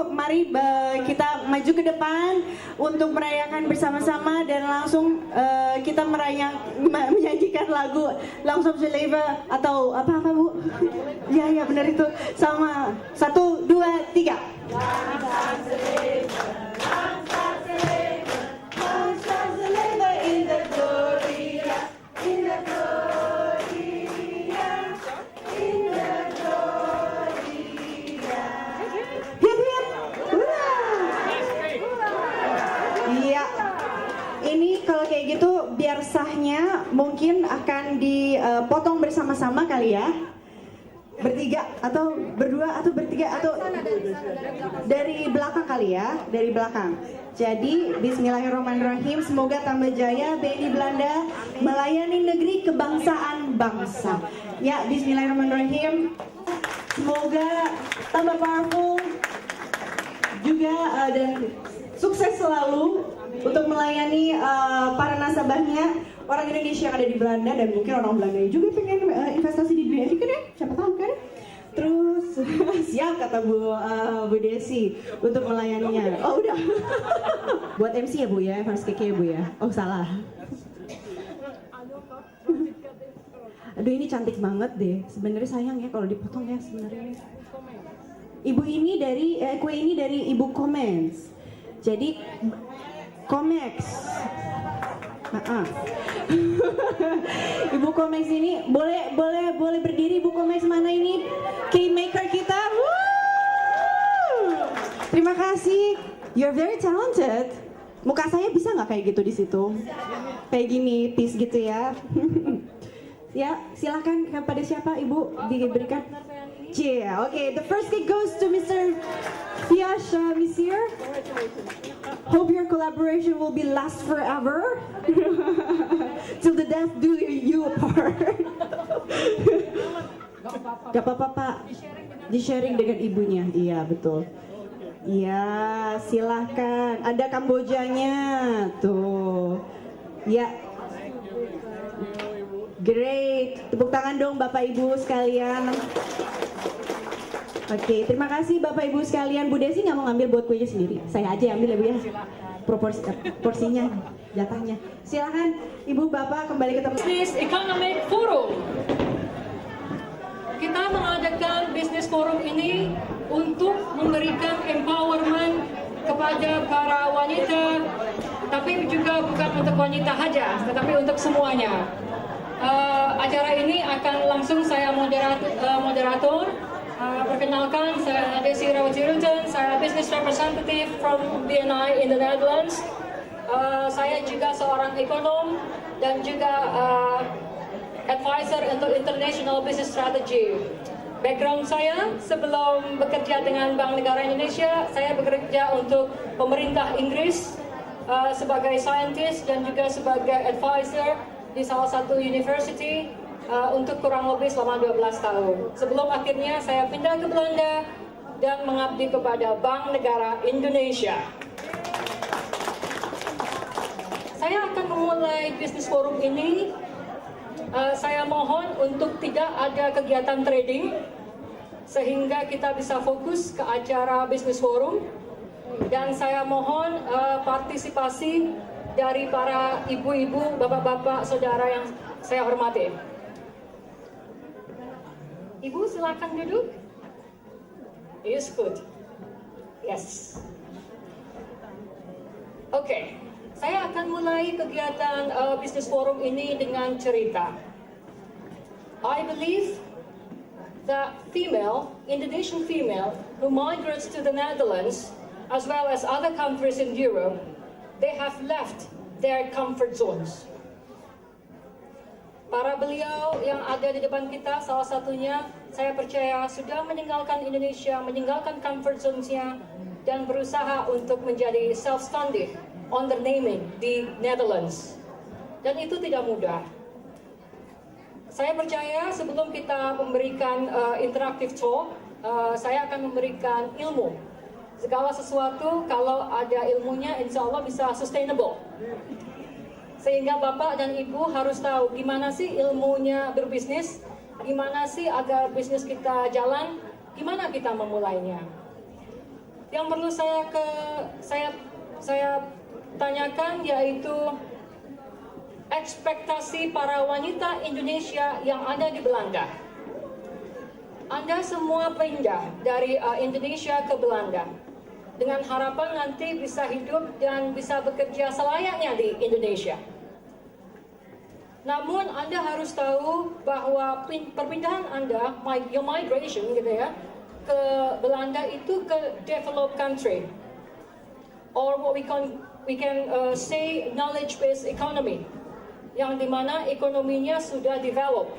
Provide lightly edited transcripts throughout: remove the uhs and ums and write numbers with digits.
Mari kita maju ke depan untuk merayakan bersama-sama dan langsung kita menyanyikan lagu Langsung Seleva atau apa Bu? Ya benar itu. Sama 1, 2, 3. Ini kalau kayak gitu biar sahnya mungkin akan dipotong bersama-sama kali ya. Bertiga atau berdua atau bertiga atau dari belakang kali ya, dari belakang. Jadi bismillahirrahmanirrahim, semoga tambah jaya BNI Belanda melayani negeri kebangsaan bangsa. Ya, bismillahirrahmanirrahim. Semoga tambah powerful juga dan sukses selalu untuk melayani para nasabahnya orang Indonesia yang ada di Belanda, dan mungkin orang Belanda juga pengen investasi di dunia ini kan ya, siapa tahu kan. Terus siap kata Bu Desi untuk melayaninya. Oh udah. Buat MC ya Bu ya, harus keke ya Bu ya. Oh salah. Aduh ini cantik banget deh. Sebenarnya sayang ya kalau dipotong ya sebenarnya. Ibu ini dari kue ini dari Ibu Comments. Jadi Comex. Ibu Comex ini boleh berdiri. Ibu Comex mana ini? Keymaker kita. Woo! Terima kasih. You're very talented. Muka saya bisa nggak kayak gitu di situ? Kayak gini, peace gitu ya. Ya, silakan kepada siapa Ibu diberikan? Yeah, okay. The first cake goes to Mr. Fiash, Monsieur. Hope your collaboration will be last forever. Till the death do you apart. Gak apa-apa Pak. Di-sharing dengan ibunya. Iya, betul. Iya, silahkan. Ada Kambojanya. Tuh. Ya. Great. Tepuk tangan dong Bapak Ibu sekalian. Oke, terima kasih Bapak Ibu sekalian. Bu Desi nggak mau ngambil buat kuenya sendiri. Saya aja yang ambil ya Bu ya. Porsinya, jatahnya. Silahkan Ibu Bapak kembali ke tempat. Business Economic Forum. Kita mengadakan Business Forum ini untuk memberikan empowerment kepada para wanita, tapi juga bukan untuk wanita saja, tetapi untuk semuanya. Acara ini akan langsung saya moderator. Perkenalkan, saya Desi Rawati Rutan, saya Business Representative from BNI in the Netherlands. Saya juga seorang ekonom dan juga advisor untuk International Business Strategy. Background saya, sebelum bekerja dengan Bank Negara Indonesia, saya bekerja untuk pemerintah Inggris sebagai scientist dan juga sebagai advisor di salah satu university untuk kurang lebih selama 12 tahun. Sebelum akhirnya saya pindah ke Belanda dan mengabdi kepada Bank Negara Indonesia. Saya akan memulai Business Forum ini. Saya mohon untuk tidak ada kegiatan trading, sehingga kita bisa fokus ke acara Business Forum. Dan saya mohon partisipasi dari para ibu-ibu, bapak-bapak, saudara yang saya hormati. Ibu silakan duduk. Is good. Yes. Oke, saya akan mulai kegiatan Business Forum ini dengan cerita. I believe that Indonesian female who migrates to the Netherlands as well as other countries in Europe, they have left their comfort zones. Para beliau yang ada di depan kita, salah satunya saya percaya sudah meninggalkan Indonesia, meninggalkan comfort zone-nya, dan berusaha untuk menjadi self-standing on the naming di Netherlands. Dan itu tidak mudah. Saya percaya sebelum kita memberikan interactive talk, saya akan memberikan ilmu. Segala sesuatu kalau ada ilmunya, insya Allah bisa sustainable. Sehingga Bapak dan Ibu harus tahu gimana sih ilmunya berbisnis, gimana sih agar bisnis kita jalan, gimana kita memulainya. Yang perlu saya tanyakan yaitu ekspektasi para wanita Indonesia yang ada di Belanda. Anda semua pindah dari Indonesia ke Belanda dengan harapan nanti bisa hidup dan bisa bekerja selayaknya di Indonesia. Namun Anda harus tahu bahwa perpindahan Anda, your migration gitu ya, ke Belanda itu ke developed country, or what we can say knowledge-based economy, yang dimana ekonominya sudah develop,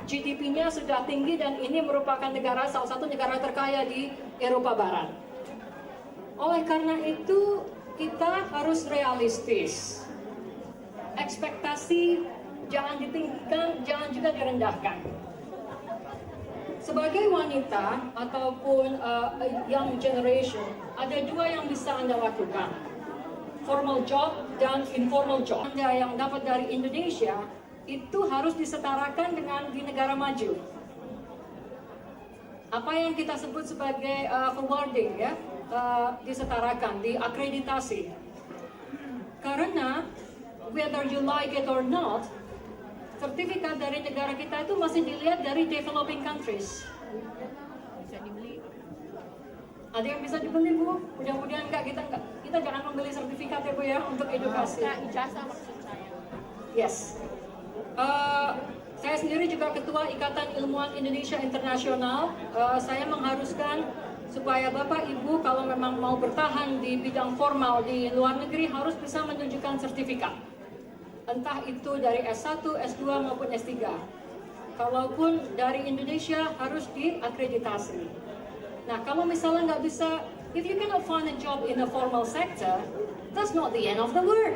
GDP-nya sudah tinggi dan ini merupakan salah satu negara terkaya di Eropa Barat. Oleh karena itu kita harus realistis. Ekspektasi jangan ditinggikan, jangan juga direndahkan. Sebagai wanita ataupun young generation, ada dua yang bisa Anda lakukan. Formal job dan informal job. Anda yang dapat dari Indonesia, itu harus disetarakan dengan di negara maju. Apa yang kita sebut sebagai forwarding ya, disetarakan, diakreditasi. Karena whether you like it or not, sertifikat dari negara kita itu masih dilihat dari developing countries. Bisa dibeli. Ada yang bisa dibeli, Bu? Mudah-mudahan kita jangan membeli sertifikat ya, Bu ya, untuk edukasi. Ijazah maksud saya. Yes. Saya sendiri juga Ketua Ikatan Ilmuwan Indonesia Internasional. Saya mengharuskan supaya Bapak Ibu kalau memang mau bertahan di bidang formal di luar negeri harus bisa menunjukkan sertifikat. Entah itu dari S1, S2 maupun S3. Kalaupun dari Indonesia harus diakreditasi. Nah, kalau misalnya nggak bisa, if you cannot find a job in the formal sector, that's not the end of the world.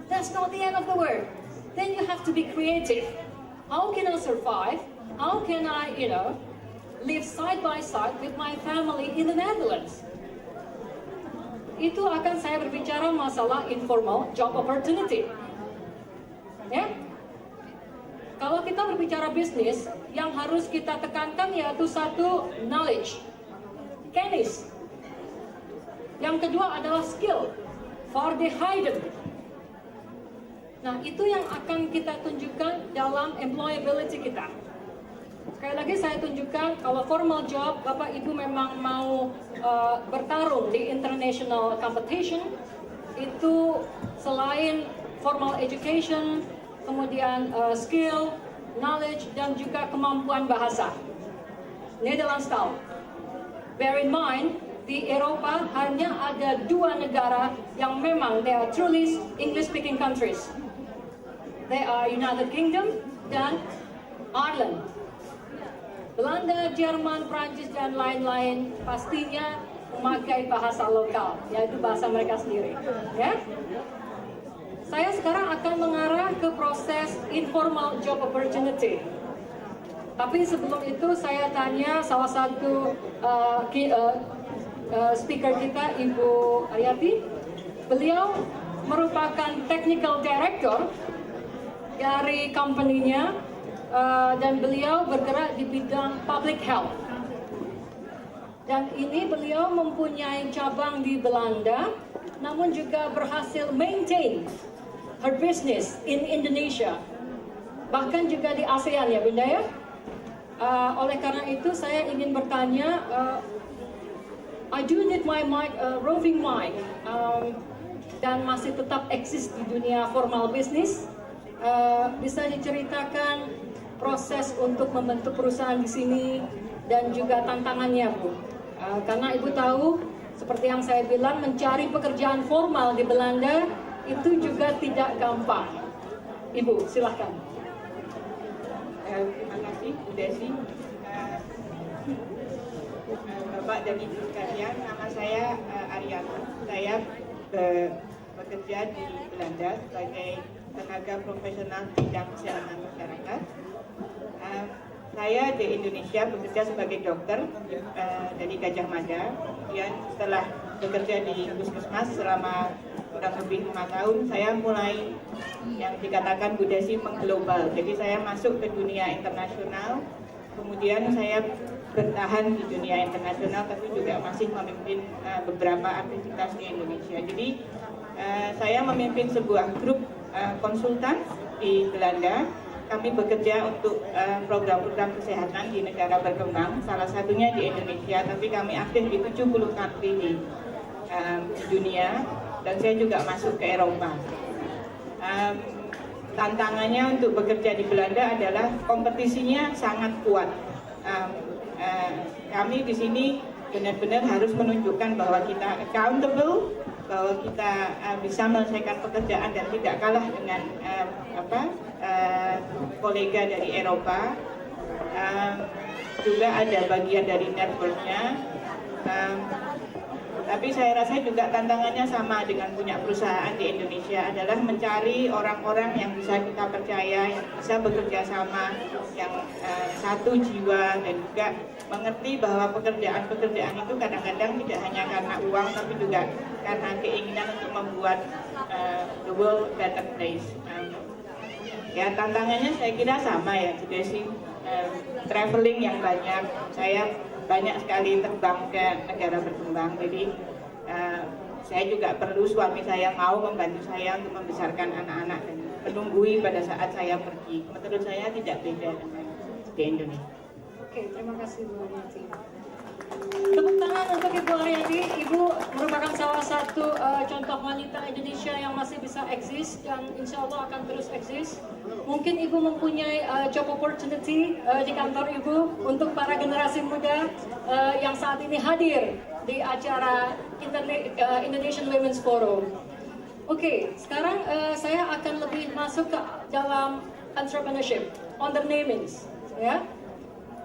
That's not the end of the world. Then you have to be creative. How can I survive? How can I, live side by side with my family in the Netherlands? Itu akan saya berbicara masalah informal job opportunity. Ya? Kalau kita berbicara bisnis, yang harus kita tekankan yaitu satu, knowledge, kenis. Yang kedua adalah skill, Vaardigheden. Nah, itu yang akan kita tunjukkan dalam employability kita. Sekali lagi saya tunjukkan, kalau formal job, Bapak Ibu memang mau bertarung di international competition, itu selain formal education, kemudian skill, knowledge, dan juga kemampuan bahasa. Nederlands taal. Bear in mind, di Eropa hanya ada 2 negara yang memang they are truly English-speaking countries. They are United Kingdom dan Ireland. Belanda, Jerman, Prancis, dan lain-lain pastinya memakai bahasa lokal, yaitu bahasa mereka sendiri. Ya? Saya sekarang akan mengarah ke proses informal job opportunity. Tapi sebelum itu saya tanya salah satu speaker kita, Ibu Aryati. Beliau merupakan technical director dari company-nya. Dan beliau bergerak di bidang public health. Dan ini beliau mempunyai cabang di Belanda, namun juga berhasil maintain her business in Indonesia, bahkan juga di ASEAN ya Bunda ya. Oleh karena itu saya ingin bertanya, I do need my mic, roving mic, dan masih tetap eksis di dunia formal business. Bisa diceritakan proses untuk membentuk perusahaan di sini dan juga tantangannya, Bu. Karena Ibu tahu, seperti yang saya bilang, mencari pekerjaan formal di Belanda itu juga tidak gampang. Ibu, silahkan. Terima kasih, Bu Desi. Bapak dan Ibu sekalian, nama saya Aryati. Saya bekerja di Belanda sebagai tenaga profesional bidang kesehatan masyarakat. Saya di Indonesia bekerja sebagai dokter dari Gajah Mada. Kemudian setelah bekerja di puskesmas selama kurang lebih 5 tahun, saya mulai yang dikatakan Bu Desi mengglobal. Jadi saya masuk ke dunia internasional. Kemudian saya bertahan di dunia internasional, tapi juga masih memimpin beberapa aktivitas di Indonesia. Jadi saya memimpin sebuah grup konsultan di Belanda. Kami bekerja untuk program-program kesehatan di negara berkembang, salah satunya di Indonesia, tapi kami aktif di 70 country di dunia, dan saya juga masuk ke Eropa. Tantangannya untuk bekerja di Belanda adalah kompetisinya sangat kuat. Kami di sini benar-benar harus menunjukkan bahwa kita accountable, bahwa kita bisa menyelesaikan pekerjaan dan tidak kalah dengan kolega dari Eropa. Juga ada bagian dari networknya. Tapi saya rasa juga tantangannya sama dengan punya perusahaan di Indonesia, adalah mencari orang-orang yang bisa kita percaya, yang bisa bekerja sama, yang satu jiwa, dan juga mengerti bahwa pekerjaan-pekerjaan itu kadang-kadang tidak hanya karena uang, tapi juga karena keinginan untuk membuat the world better place. Ya, tantangannya saya kira sama ya, juga sih traveling yang banyak. Saya banyak sekali terbang ke negara berkembang, jadi saya juga perlu suami saya mau membantu saya untuk membesarkan anak-anak dan menunggui pada saat saya pergi. Menurut saya tidak beda dengan di Indonesia. Oke, terima kasih Bu Aryati. Tepuk tangan untuk Ibu Aryati. Ibu merupakan salah satu contoh wanita Indonesia yang masih bisa eksis dan insya Allah akan terus eksis. Mungkin Ibu mempunyai job opportunity di kantor Ibu untuk para generasi muda yang saat ini hadir di acara Indonesian Women's Forum. Oke, sekarang saya akan lebih masuk ke dalam entrepreneurship, undernemings, ya.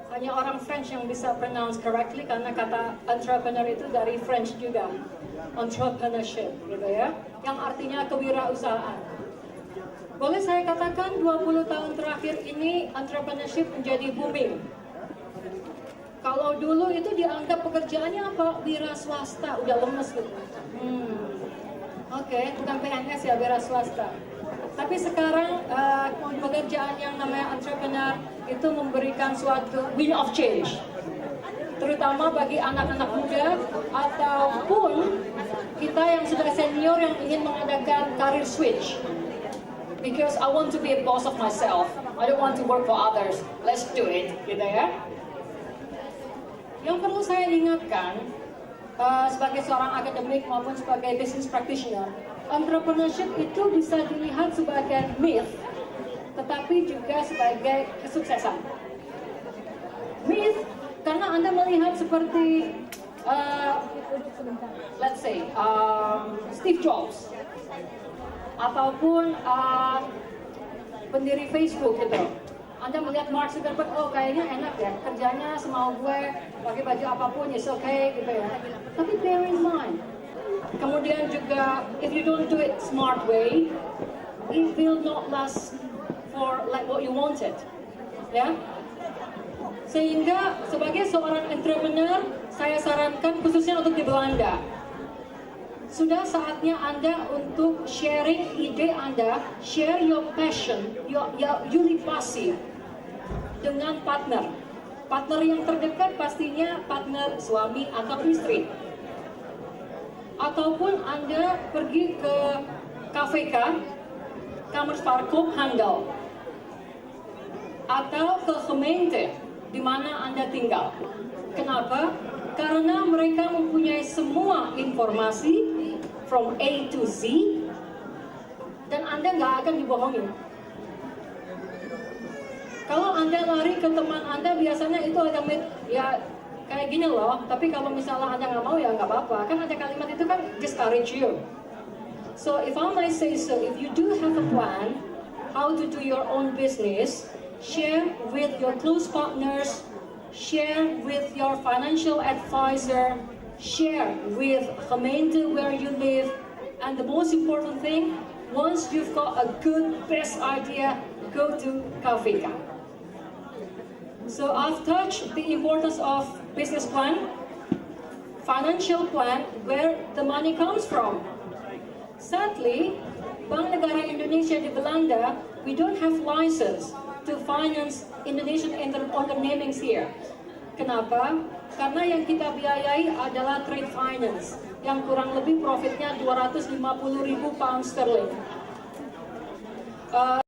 Hanya orang French yang bisa pronounce correctly karena kata entrepreneur itu dari French juga, entrepreneurship, gitu ya, yang artinya kewirausahaan. Boleh saya katakan 20 tahun terakhir ini entrepreneurship menjadi booming. Kalau dulu itu dianggap pekerjaannya apa? Wira swasta, udah lemes gitu. Oke, bukan PNS ya, wira swasta. Tapi sekarang pekerjaan yang namanya entrepreneur itu memberikan suatu wind of change, terutama bagi anak-anak muda ataupun kita yang sudah senior yang ingin mengadakan career switch. Because I want to be a boss of myself, I don't want to work for others. Let's do it, gitu ya. Yang perlu saya ingatkan sebagai seorang akademik maupun sebagai business practitioner, entrepreneurship itu bisa dilihat sebagai myth, tetapi juga sebagai kesuksesan. Myth karena Anda melihat seperti let's say Steve Jobs ataupun pendiri Facebook gitu. Anda melihat Mark Zuckerberg, oh kayaknya enak ya, kerjanya semau gue, pakai baju apapun, it's okay gitu ya. Tapi bear in mind, kemudian juga, if you don't do it smart way, it will not last for like what you wanted, ya. Sehingga sebagai seorang entrepreneur, saya sarankan khususnya untuk di Belanda, sudah saatnya Anda untuk sharing ide Anda, share your passion, your passion dengan partner. Partner yang terdekat pastinya partner suami atau istri. Ataupun Anda pergi ke KVK, Kamersparkkoophandel, atau ke gemeente di mana Anda tinggal. Kenapa? Karena mereka mempunyai semua informasi from A to Z dan Anda nggak akan dibohongin. Kalau Anda lari ke teman Anda, biasanya itu ada ya kayak gini loh, tapi kalau misalnya Anda nggak mau ya nggak apa-apa. Kan ada kalimat itu kan discourage you. So if I may say so, if you do have a plan how to do your own business, share with your close partners, share with your financial advisor, share with gemeente where you live, and the most important thing, once you've got a good, best idea, go to KVK. So I've touched the importance of business plan, financial plan, where the money comes from. Sadly, Bank Negara Indonesia di Belanda, we don't have license to finance Indonesian undernemings here. Kenapa? Karena yang kita biayai adalah trade finance yang kurang lebih profitnya 250.000 pound sterling.